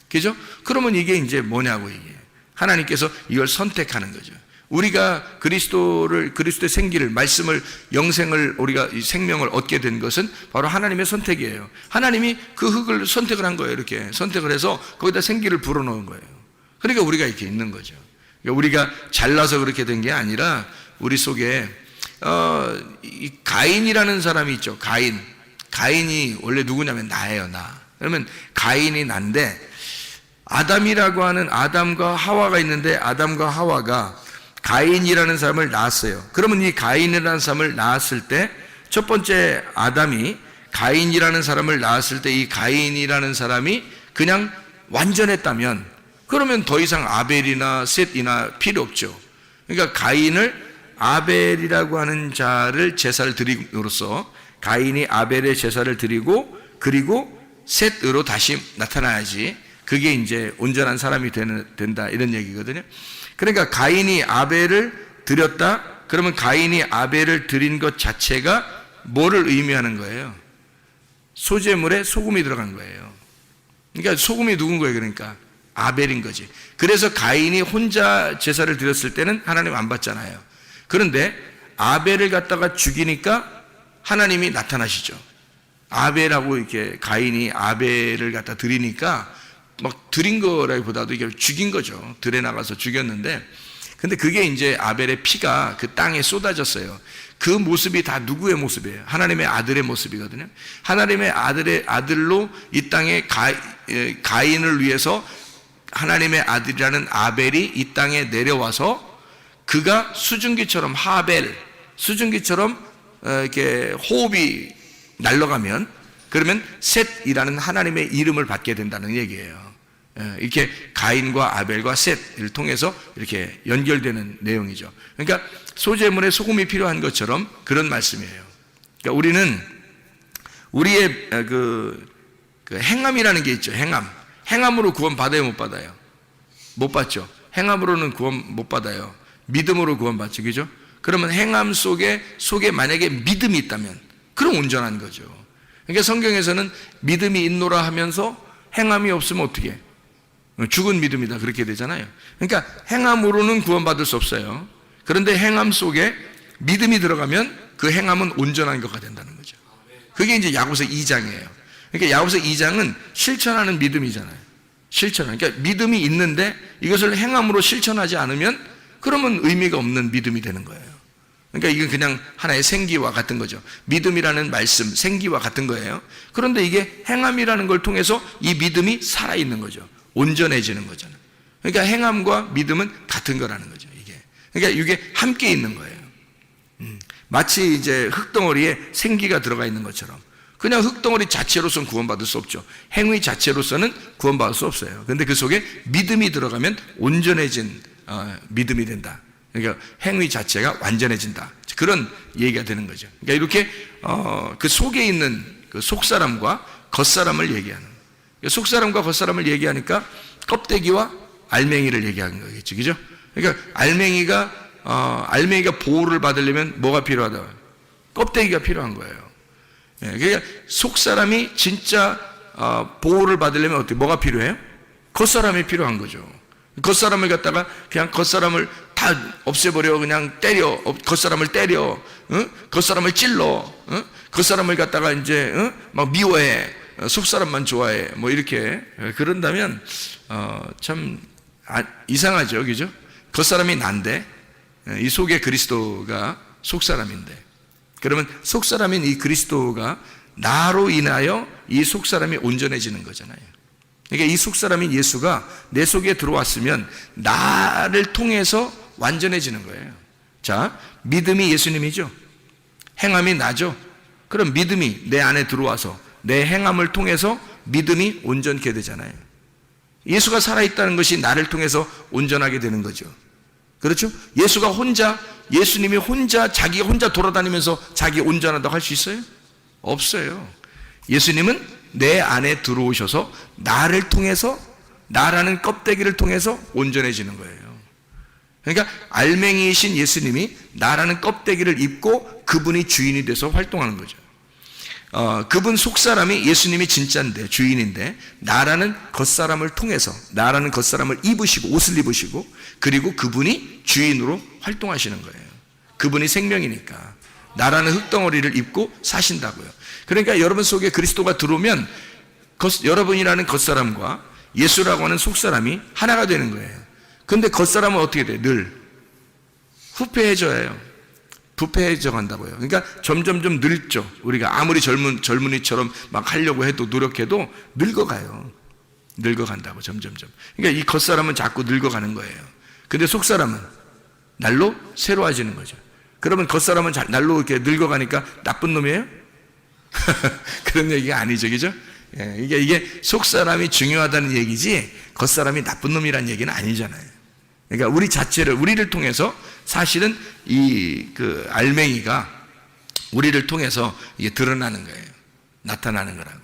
그죠? 그러면 이게 이제 뭐냐고 이게. 하나님께서 이걸 선택하는 거죠. 우리가 그리스도의 생기를, 말씀을, 영생을, 우리가 이 생명을 얻게 된 것은 바로 하나님의 선택이에요. 하나님이 그 흙을 선택을 한 거예요. 이렇게 선택을 해서 거기다 생기를 불어넣은 거예요. 그러니까 우리가 이렇게 있는 거죠. 그러니까 우리가 잘나서 그렇게 된 게 아니라 우리 속에 이 가인이라는 사람이 있죠. 가인이 원래 누구냐면 나예요. 나. 그러면 가인이 난데 아담이라고 하는 아담과 하와가 있는데 아담과 하와가 가인이라는 사람을 낳았어요. 그러면 이 가인이라는 사람을 낳았을 때 첫 번째 아담이 가인이라는 사람을 낳았을 때 이 가인이라는 사람이 그냥 완전했다면 그러면 더 이상 아벨이나 셋이나 필요 없죠. 그러니까 가인을 아벨이라고 하는 자를 제사를 드림으로써 가인이 아벨의 제사를 드리고 그리고 셋으로 다시 나타나야지 그게 이제 온전한 사람이 된다 이런 얘기거든요. 그러니까 가인이 아벨을 드렸다. 그러면 가인이 아벨을 드린 것 자체가 뭐를 의미하는 거예요? 소제물에 소금이 들어간 거예요. 그러니까 소금이 누군 거예요? 그러니까 아벨인 거지. 그래서 가인이 혼자 제사를 드렸을 때는 하나님 안 받잖아요. 그런데 아벨을 갖다가 죽이니까 하나님이 나타나시죠. 아벨하고 이렇게 가인이 아벨을 갖다 드리니까 막 드린 거라기보다도 이게 죽인 거죠. 들에 나가서 죽였는데, 근데 그게 이제 아벨의 피가 그 땅에 쏟아졌어요. 그 모습이 다 누구의 모습이에요? 하나님의 아들의 모습이거든요. 하나님의 아들로 이 땅에 가인을 위해서 하나님의 아들이라는 아벨이 이 땅에 내려와서 그가 수증기처럼 수증기처럼 이렇게 호흡이 날아가면 그러면 셋이라는 하나님의 이름을 받게 된다는 얘기예요. 이렇게 가인과 아벨과 셋을 통해서 이렇게 연결되는 내용이죠. 그러니까 소제물에 소금이 필요한 것처럼 그런 말씀이에요. 그러니까 우리는 우리의 그 행함이라는 게 있죠. 행함으로 구원 받아요, 못 받아요? 못 받죠. 행함으로는 구원 못 받아요. 믿음으로 구원 받죠, 그죠? 그러면 행함 속에 만약에 믿음이 있다면 그럼 온전한 거죠. 그러니까 성경에서는 믿음이 있노라 하면서 행함이 없으면 어떻게 해? 죽은 믿음이다 그렇게 되잖아요. 그러니까 행함으로는 구원받을 수 없어요. 그런데 행함 속에 믿음이 들어가면 그 행함은 온전한 것가 된다는 거죠. 그게 이제 야고보서 2장이에요. 그러니까 야고보서 2장은 실천하는 믿음이잖아요. 그러니까 믿음이 있는데 이것을 행함으로 실천하지 않으면 그러면 의미가 없는 믿음이 되는 거예요. 그러니까 이건 그냥 하나의 생기와 같은 거죠. 믿음이라는 말씀, 생기와 같은 거예요. 그런데 이게 행함이라는 걸 통해서 이 믿음이 살아있는 거죠. 온전해지는 거잖아요. 그러니까 행함과 믿음은 같은 거라는 거죠. 그러니까 이게 함께 있는 거예요. 마치 이제 흙덩어리에 생기가 들어가 있는 것처럼 그냥 흙덩어리 자체로서는 구원받을 수 없죠. 행위 자체로서는 구원받을 수 없어요. 그런데 그 속에 믿음이 들어가면 온전해진 믿음이 된다. 그러니까 행위 자체가 완전해진다. 그런 얘기가 되는 거죠. 그러니까 이렇게 그 속에 있는 그 속사람과 겉사람을 얘기하는. 속사람과 겉사람을 얘기하니까 껍데기와 알맹이를 얘기하는 거겠죠, 그죠? 그러니까 알맹이가 보호를 받으려면 뭐가 필요하다? 껍데기가 필요한 거예요. 그러니까 속사람이 진짜 보호를 받으려면 어떻게 뭐가 필요해요? 겉사람이 필요한 거죠. 겉사람을 갖다가 그냥 겉사람을 다 없애버려, 그냥 때려, 겉사람을 때려, 겉사람을 찔러, 겉사람을 갖다가 이제 막 미워해, 속사람만 좋아해, 뭐 이렇게 그런다면 참 이상하죠, 그죠? 겉사람이 난데 이 속에 그리스도가 속사람인데, 그러면 속사람인 이 그리스도가 나로 인하여 이 속사람이 온전해지는 거잖아요. 그러니까 이 속사람인 예수가 내 속에 들어왔으면 나를 통해서 완전해지는 거예요. 자, 믿음이 예수님이죠. 행함이 나죠. 그럼 믿음이 내 안에 들어와서 내 행함을 통해서 믿음이 온전케 되잖아요. 예수가 살아있다는 것이 나를 통해서 온전하게 되는 거죠. 그렇죠? 예수님이 자기가 혼자 돌아다니면서 자기 온전하다고 할 수 있어요? 없어요. 예수님은 내 안에 들어오셔서 나를 통해서, 나라는 껍데기를 통해서 온전해지는 거예요. 그러니까 알맹이이신 예수님이 나라는 껍데기를 입고 그분이 주인이 돼서 활동하는 거죠. 그분 속사람이 예수님이 진짜인데, 주인인데, 나라는 겉사람을 통해서, 나라는 겉사람을 입으시고, 옷을 입으시고, 그리고 그분이 주인으로 활동하시는 거예요. 그분이 생명이니까. 나라는 흙덩어리를 입고 사신다고요. 그러니까 여러분 속에 그리스도가 들어오면 여러분이라는 겉사람과 예수라고 하는 속사람이 하나가 되는 거예요. 근데 겉사람은 어떻게 돼요? 늘 후패해져야 해요. 부패해져 간다고요. 그러니까 점점점 늙죠. 우리가 아무리 젊은이처럼 막 하려고 해도 노력해도 늙어가요. 늙어간다고 점점점. 그러니까 이 겉사람은 자꾸 늙어가는 거예요. 근데 속사람은 날로 새로워지는 거죠. 그러면 겉사람은 날로 이렇게 늙어가니까 나쁜 놈이에요? 그런 얘기가 아니죠, 그죠? 이게 속사람이 중요하다는 얘기지 겉사람이 나쁜 놈이라는 얘기는 아니잖아요. 그러니까 우리를 통해서 사실은 그 알맹이가 우리를 통해서 이게 드러나는 거예요. 나타나는 거라고.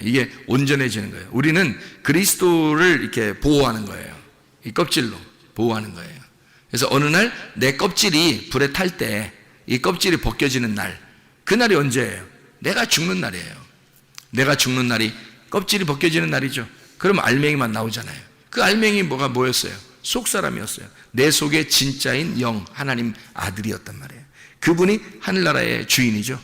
이게 온전해지는 거예요. 우리는 그리스도를 이렇게 보호하는 거예요. 이 껍질로 보호하는 거예요. 그래서 어느 날 내 껍질이 불에 탈 때 이 껍질이 벗겨지는 날, 그날이 언제예요? 내가 죽는 날이에요. 내가 죽는 날이 껍질이 벗겨지는 날이죠. 그러면 알맹이만 나오잖아요. 그 알맹이 뭐였어요? 속사람이었어요. 내 속에 진짜인 영, 하나님 아들이었단 말이에요. 그분이 하늘나라의 주인이죠.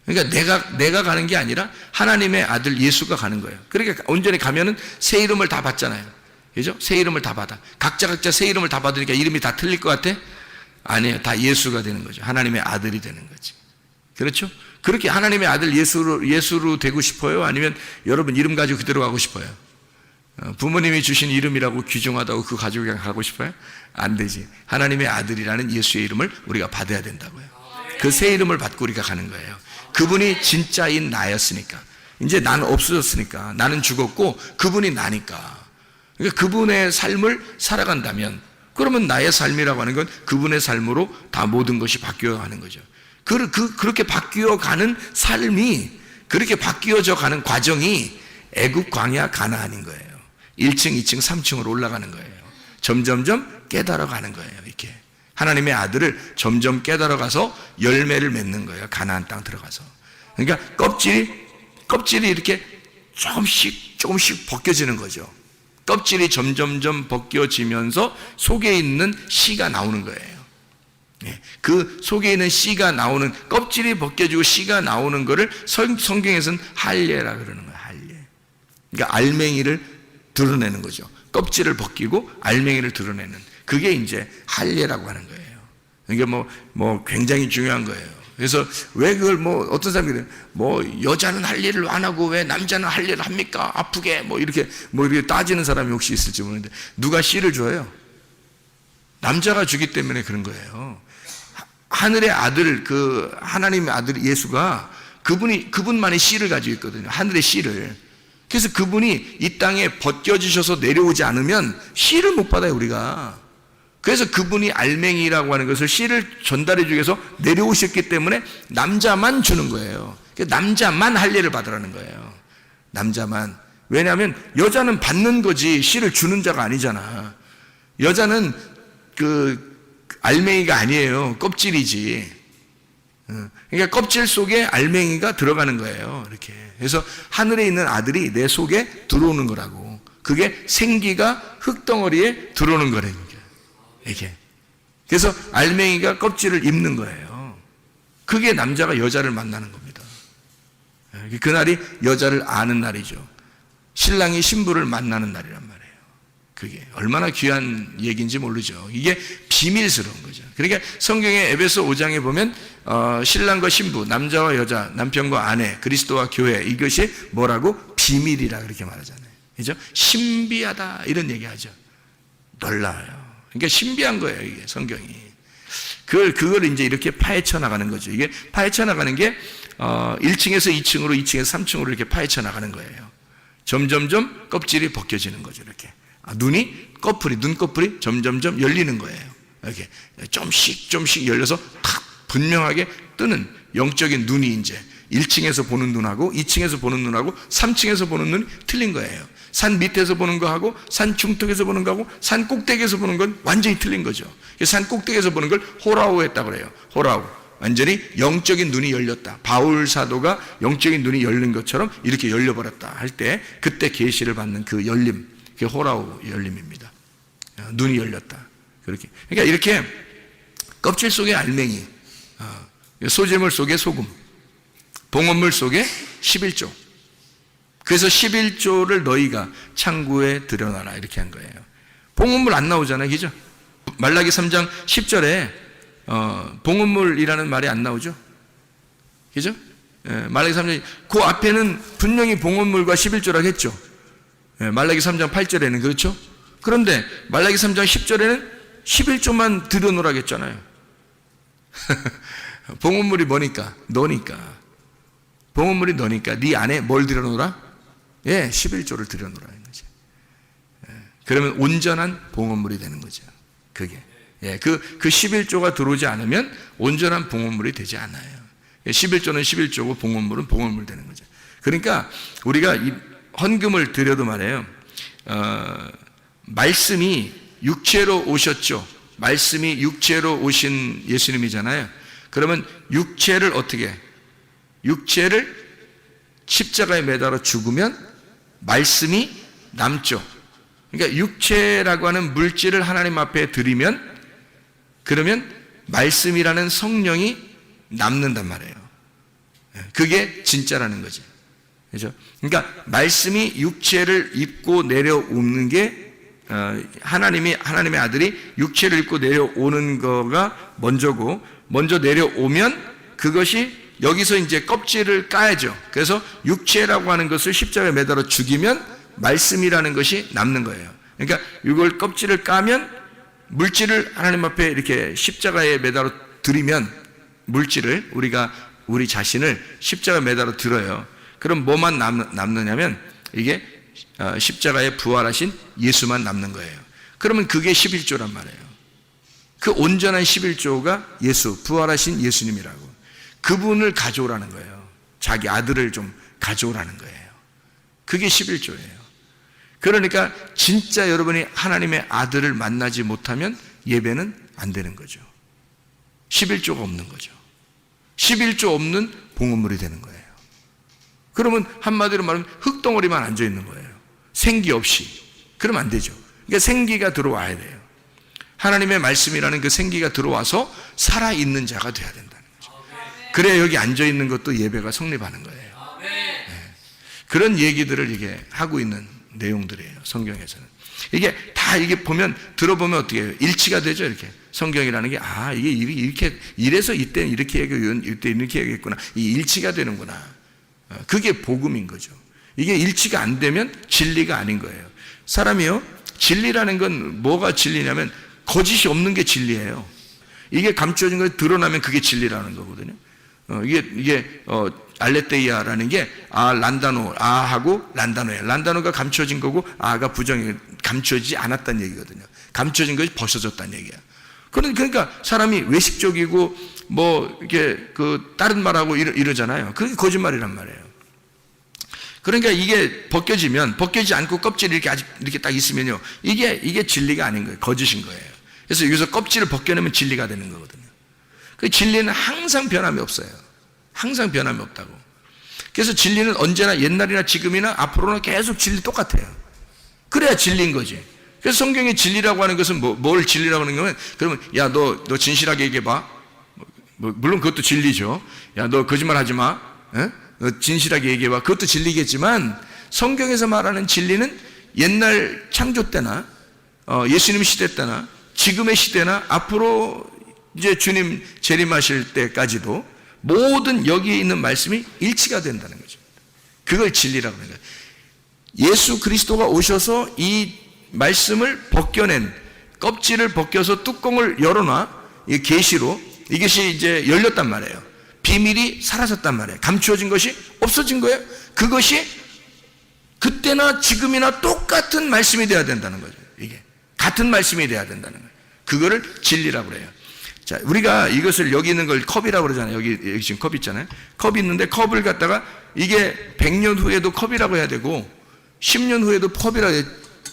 그러니까 내가 가는 게 아니라 하나님의 아들 예수가 가는 거예요. 그러니까 온전히 가면은 새 이름을 다 받잖아요. 그죠? 새 이름을 다 받아. 각자 새 이름을 다 받으니까 이름이 다 틀릴 것 같아? 아니에요. 다 예수가 되는 거죠. 하나님의 아들이 되는 거지. 그렇죠? 그렇게 하나님의 아들 예수로 되고 싶어요? 아니면 여러분 이름 가지고 그대로 가고 싶어요? 부모님이 주신 이름이라고 귀중하다고 그거 가지고 그냥 가고 싶어요? 안 되지. 하나님의 아들이라는 예수의 이름을 우리가 받아야 된다고요. 그 새 이름을 받고 우리가 가는 거예요. 그분이 진짜인 나였으니까. 이제 나는 없어졌으니까. 나는 죽었고 그분이 나니까. 그러니까 그분의 삶을 살아간다면, 그러면 나의 삶이라고 하는 건 그분의 삶으로 다 모든 것이 바뀌어가는 거죠. 그렇게 바뀌어가는 삶이, 그렇게 바뀌어져 가는 과정이 애굽 광야 가나안인 거예요. 1층, 2층, 3층으로 올라가는 거예요. 점점점 깨달아가는 거예요. 이렇게 하나님의 아들을 점점 깨달아가서 열매를 맺는 거예요. 가나안 땅 들어가서. 그러니까 껍질이 이렇게 조금씩 벗겨지는 거죠. 껍질이 점점점 벗겨지면서 속에 있는 씨가 나오는 거예요. 그 속에 있는 씨가 나오는, 껍질이 벗겨지고 씨가 나오는 거를 성경에서는 할례라 그러는 거예요. 할례. 그러니까 알맹이를 드러내는 거죠. 껍질을 벗기고 알맹이를 드러내는, 그게 이제 할례라고 하는 거예요. 이게 뭐 굉장히 중요한 거예요. 그래서 왜 그걸 어떤 사람들이 여자는 할례를 안 하고 왜 남자는 할례를 합니까? 아프게 이렇게 따지는 사람이 혹시 있을지 모르는데, 누가 씨를 줘요? 남자가 주기 때문에 그런 거예요. 하늘의 아들, 하나님의 아들 예수가 그분만의 씨를 가지고 있거든요. 하늘의 씨를. 그래서 그분이 이 땅에 벗겨지셔서 내려오지 않으면 씨를 못 받아요, 우리가. 그래서 그분이 알맹이라고 하는 것을, 씨를 전달해 주기 위해서 내려오셨기 때문에 남자만 주는 거예요. 남자만 할례를 받으라는 거예요. 남자만. 왜냐하면 여자는 받는 거지 씨를 주는 자가 아니잖아. 여자는 알맹이가 아니에요. 껍질이지. 그러니까 껍질 속에 알맹이가 들어가는 거예요. 이렇게. 그래서 하늘에 있는 아들이 내 속에 들어오는 거라고. 그게 생기가 흙덩어리에 들어오는 거라는 거예요. 이게. 그래서 알맹이가 껍질을 입는 거예요. 그게 남자가 여자를 만나는 겁니다. 그날이 여자를 아는 날이죠. 신랑이 신부를 만나는 날이란 말이에요. 그게 얼마나 귀한 얘기인지 모르죠. 이게 비밀스러운 거죠. 그러니까 성경의 에베소 5장에 보면 신랑과 신부, 남자와 여자, 남편과 아내, 그리스도와 교회, 이것이 뭐라고? 비밀이라 그렇게 말하잖아요. 그죠? 신비하다 이런 얘기하죠. 놀라워요. 그러니까 신비한 거예요, 이게 성경이. 그걸 이제 이렇게 파헤쳐 나가는 거죠. 이게 파헤쳐 나가는 게 1층에서 2층으로, 2층에서 3층으로 이렇게 파헤쳐 나가는 거예요. 점점점 껍질이 벗겨지는 거죠. 이렇게 눈꺼풀이 점점점 열리는 거예요. 이렇게 좀씩 열려서 탁 분명하게 뜨는 영적인 눈이 이제 1층에서 보는 눈하고 2층에서 보는 눈하고 3층에서 보는 눈이 틀린 거예요. 산 밑에서 보는 거하고 산 중턱에서 보는 거하고 산 꼭대기에서 보는 건 완전히 틀린 거죠. 산 꼭대기에서 보는 걸 호라우 했다고 그래요. 호라우. 완전히 영적인 눈이 열렸다. 바울 사도가 영적인 눈이 열린 것처럼 이렇게 열려버렸다 할 때 그때 계시를 받는 그 열림, 그게 호라우 열림입니다. 눈이 열렸다. 그렇게. 그러니까 이렇게 껍질 속에 알맹이, 소재물 속에 소금, 봉헌물 속에 11조. 그래서 11조를 너희가 창고에 들여놔라 이렇게 한 거예요. 봉헌물 안 나오잖아요. 그죠? 말라기 3장 10절에 봉헌물이라는 말이 안 나오죠. 그죠? 말라기 3장 그 앞에는 분명히 봉헌물과 11조라고 했죠. 말라기 3장 8절에는 그렇죠? 그런데 말라기 3장 10절에는 11조만 들여놓으라고 했잖아요. 봉헌물이 뭐니까? 너니까. 봉헌물이 너니까 네 안에 뭘 들여놓으라? 11조를 들여놓으라는 거죠. 그러면 온전한 봉헌물이 되는 거죠. 그게. 그 11조가 들어오지 않으면 온전한 봉헌물이 되지 않아요. 11조는 11조고 봉헌물은 봉헌물 되는 거죠. 그러니까 우리가 이 헌금을 드려도 말이에요. 말씀이 육체로 오셨죠. 말씀이 육체로 오신 예수님이잖아요. 그러면 육체를 어떻게? 육체를 십자가에 매달아 죽으면 말씀이 남죠. 그러니까 육체라고 하는 물질을 하나님 앞에 드리면 그러면 말씀이라는 성령이 남는단 말이에요. 그게 진짜라는 거죠. 그렇죠? 그러니까 말씀이 육체를 입고 내려오는 게 하나님의 아들이 육체를 입고 내려오는 거가 먼저고 먼저 내려오면 그것이 여기서 이제 껍질을 까야죠. 그래서 육체라고 하는 것을 십자가에 매달아 죽이면 말씀이라는 것이 남는 거예요. 그러니까 이걸 껍질을 까면 물질을 하나님 앞에 이렇게 십자가에 매달아 드리면 물질을 우리 자신을 십자가에 매달아 들어요. 그럼 뭐만 남느냐면 이게 십자가에 부활하신 예수만 남는 거예요. 그러면 그게 11조란 말이에요. 그 온전한 11조가 예수, 부활하신 예수님이라고. 그분을 가져오라는 거예요. 자기 아들을 좀 가져오라는 거예요. 그게 11조예요. 그러니까 진짜 여러분이 하나님의 아들을 만나지 못하면 예배는 안 되는 거죠. 11조가 없는 거죠. 11조 없는 봉헌물이 되는 거예요. 그러면 한마디로 말하면 흙덩어리만 앉아 있는 거예요. 생기 없이. 그러면 안 되죠. 그러니까 생기가 들어와야 돼요. 하나님의 말씀이라는 그 생기가 들어와서 살아있는 자가 돼야 된다는 거죠. 그래야 여기 앉아 있는 것도 예배가 성립하는 거예요. 그런 얘기들을 이게 하고 있는 내용들이에요. 성경에서는. 이게 다 이게 들어보면 어떻게 해요? 일치가 되죠. 이렇게. 성경이라는 게, 이게 이렇게, 이래서 이때는 이렇게 얘기하고, 이때 이렇게 얘기했구나. 이 일치가 되는구나. 그게 복음인 거죠. 이게 일치가 안 되면 진리가 아닌 거예요. 사람이요, 진리라는 건 뭐가 진리냐면, 거짓이 없는 게 진리예요. 이게 감춰진 거 드러나면 그게 진리라는 거거든요. 알레테이아라는 게 란다노, 아하고 란다노예요. 란다노가 감춰진 거고 아가 부정이 감춰지지 않았다는 얘기거든요. 감춰진 것이 벗어졌다는 얘기야. 그러니까 사람이 외식적이고 이게 다른 말하고 이러잖아요. 그게 거짓말이란 말이에요. 그러니까 이게 벗겨지지 않고 껍질이 이렇게 딱 있으면요. 이게 진리가 아닌 거예요. 거짓인 거예요. 그래서 여기서 껍질을 벗겨내면 진리가 되는 거거든요. 그 진리는 항상 변함이 없어요. 항상 변함이 없다고. 그래서 진리는 언제나 옛날이나 지금이나 앞으로나 계속 진리 똑같아요. 그래야 진리인 거지. 그래서 성경의 진리라고 하는 것은 뭘 진리라고 하는 거면 그러면 야, 너 진실하게 얘기해봐. 물론 그것도 진리죠. 야, 너 거짓말 하지 마. 너 진실하게 얘기해봐. 그것도 진리겠지만 성경에서 말하는 진리는 옛날 창조 때나 예수님 시대 때나 지금의 시대나 앞으로 이제 주님 재림하실 때까지도 모든 여기에 있는 말씀이 일치가 된다는 거죠. 그걸 진리라고 하는 거예요. 예수 그리스도가 오셔서 이 말씀을 벗겨낸 껍질을 벗겨서 뚜껑을 열어놔 이 계시로 이것이 이제 열렸단 말이에요. 비밀이 사라졌단 말이에요. 감추어진 것이 없어진 거예요. 그것이 그때나 지금이나 똑같은 말씀이 돼야 된다는 거죠. 이게 같은 말씀이 돼야 된다는 거예요. 그거를 진리라고 그래요. 자, 우리가 이것을 여기 있는 걸 컵이라고 그러잖아요. 여기 지금 컵 있잖아요. 컵이 있는데 컵을 갖다가 이게 100년 후에도 컵이라고 해야 되고 10년 후에도 컵이라고 해야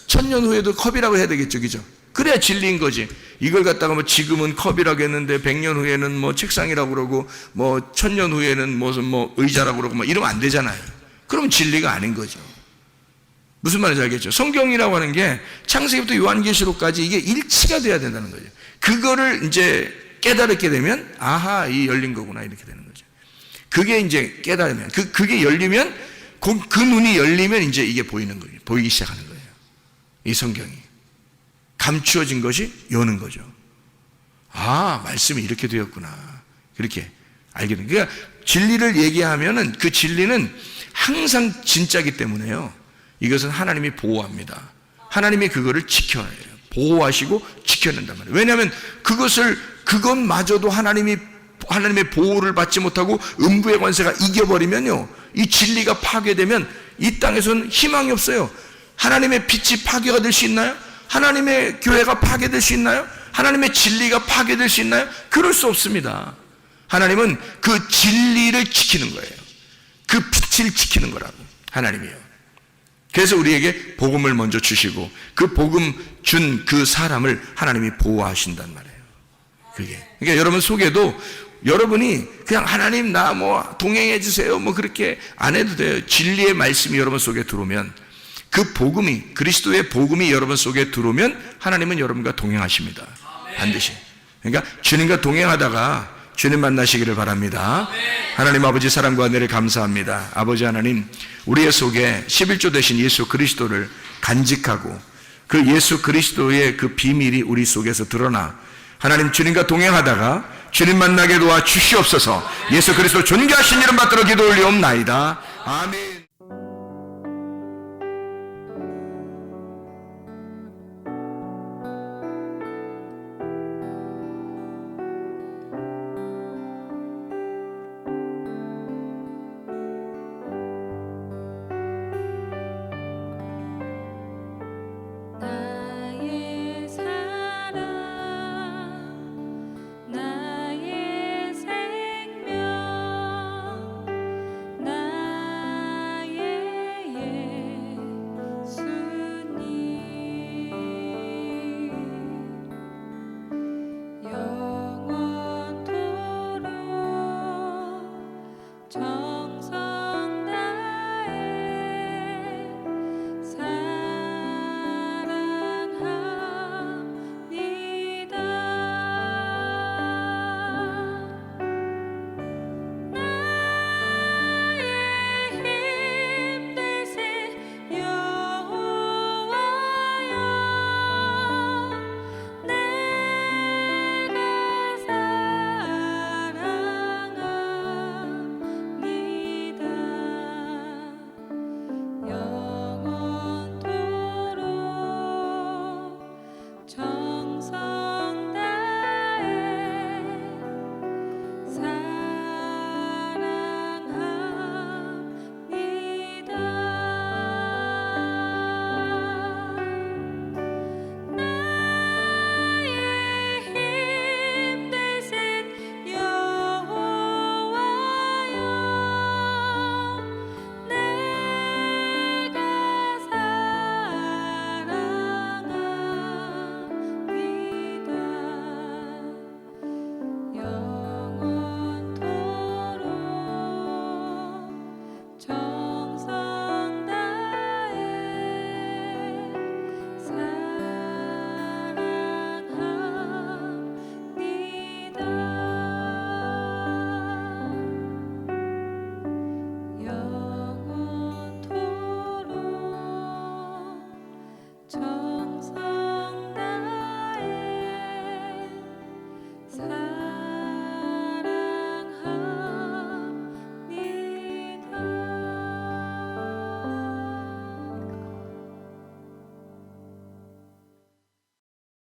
1000년 후에도 컵이라고 해야 되겠죠. 그죠? 그래야 진리인 거지. 이걸 갖다가 뭐 지금은 컵이라고 했는데 100년 후에는 뭐 책상이라고 그러고 뭐 1000년 후에는 무슨 뭐 의자라고 그러고 뭐 이러면 안 되잖아요. 그러면 진리가 아닌 거죠. 무슨 말인지 알겠죠? 성경이라고 하는 게 창세기부터 요한계시록까지 이게 일치가 돼야 된다는 거죠. 그거를 이제 깨달게 되면 아하, 이 열린 거구나 이렇게 되는 거죠. 그게 이제 깨달으면 그게 열리면 그 눈이 열리면 이제 이게 보이는 거예요. 보이기 시작하는 거예요. 이 성경이 감추어진 것이 여는 거죠. 아, 말씀이 이렇게 되었구나. 그렇게 알게 됩니다. 그러니까 진리를 얘기하면은 그 진리는 항상 진짜기 때문에요. 이것은 하나님이 보호합니다. 하나님이 그거를 지켜야 해요. 보호하시고 지켜낸단 말이에요. 왜냐하면 그것마저도 하나님의 보호를 받지 못하고 음부의 권세가 이겨버리면요, 이 진리가 파괴되면 이 땅에서는 희망이 없어요. 하나님의 빛이 파괴가 될 수 있나요? 하나님의 교회가 파괴될 수 있나요? 하나님의 진리가 파괴될 수 있나요? 그럴 수 없습니다. 하나님은 그 진리를 지키는 거예요. 그 빛을 지키는 거라고, 하나님이요. 그래서 우리에게 복음을 먼저 주시고 그 복음 준 그 사람을 하나님이 보호하신단 말이에요. 그게. 그러니까 여러분 속에도 여러분이 그냥 하나님 나 뭐 동행해 주세요 뭐 그렇게 안 해도 돼요. 진리의 말씀이 여러분 속에 들어오면, 그 복음이, 그리스도의 복음이 여러분 속에 들어오면 하나님은 여러분과 동행하십니다. 반드시. 그러니까 주님과 동행하다가 주님 만나시기를 바랍니다. 하나님 아버지 사랑과 은혜를 감사합니다. 아버지 하나님, 우리의 속에 11조 되신 예수 그리스도를 간직하고 그 예수 그리스도의 그 비밀이 우리 속에서 드러나 하나님 주님과 동행하다가 주님 만나게 도와 주시옵소서. 예수 그리스도 존귀하신 이름 받들어 기도 올리옵나이다. 아멘.